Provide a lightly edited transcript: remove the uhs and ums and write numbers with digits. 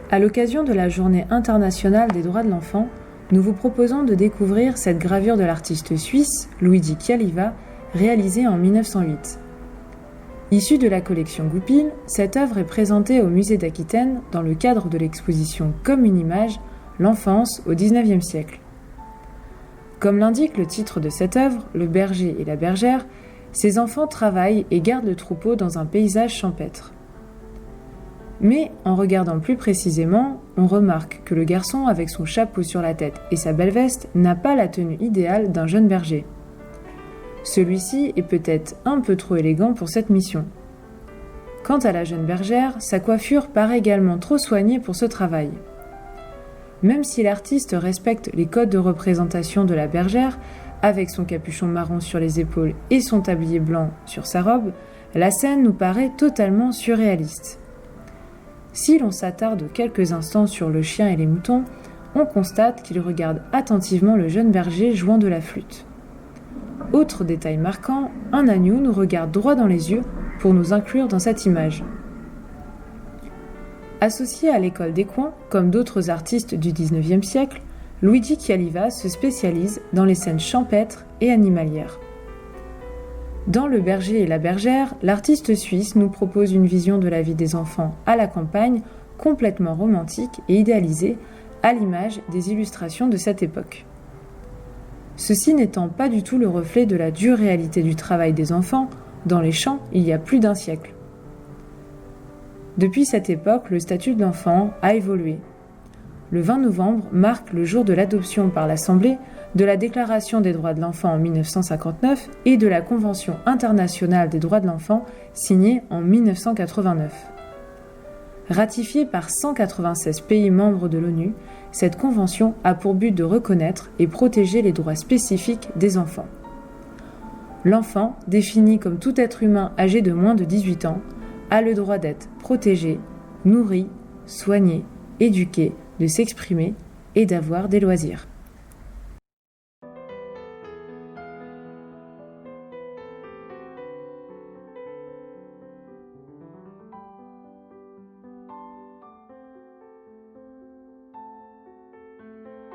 À l'occasion de la Journée internationale des droits de l'enfant, nous vous proposons de découvrir cette gravure de l'artiste suisse Luigi Chialiva, réalisée en 1908. Issue de la collection Goupil, cette œuvre est présentée au Musée d'Aquitaine dans le cadre de l'exposition Comme une image, l'enfance au XIXe siècle. Comme l'indique le titre de cette œuvre, Le berger et la bergère, ces enfants travaillent et gardent le troupeau dans un paysage champêtre. Mais, en regardant plus précisément, on remarque que le garçon avec son chapeau sur la tête et sa belle veste n'a pas la tenue idéale d'un jeune berger. Celui-ci est peut-être un peu trop élégant pour cette mission. Quant à la jeune bergère, sa coiffure paraît également trop soignée pour ce travail. Même si l'artiste respecte les codes de représentation de la bergère, avec son capuchon marron sur les épaules et son tablier blanc sur sa robe, la scène nous paraît totalement surréaliste. Si l'on s'attarde quelques instants sur le chien et les moutons, on constate qu'il regarde attentivement le jeune berger jouant de la flûte. Autre détail marquant, un agneau nous regarde droit dans les yeux pour nous inclure dans cette image. Associé à l'école des coins, comme d'autres artistes du XIXe siècle, Luigi Chialiva se spécialise dans les scènes champêtres et animalières. Dans Le berger et la bergère, l'artiste suisse nous propose une vision de la vie des enfants à la campagne complètement romantique et idéalisée, à l'image des illustrations de cette époque. Ceci n'étant pas du tout le reflet de la dure réalité du travail des enfants dans les champs il y a plus d'un siècle. Depuis cette époque, le statut de l'enfant a évolué. Le 20 novembre marque le jour de l'adoption par l'Assemblée de la Déclaration des droits de l'enfant en 1959 et de la Convention internationale des droits de l'enfant signée en 1989. Ratifiée par 196 pays membres de l'ONU, cette convention a pour but de reconnaître et protéger les droits spécifiques des enfants. L'enfant, défini comme tout être humain âgé de moins de 18 ans, a le droit d'être protégé, nourri, soigné, éduqué, de s'exprimer et d'avoir des loisirs.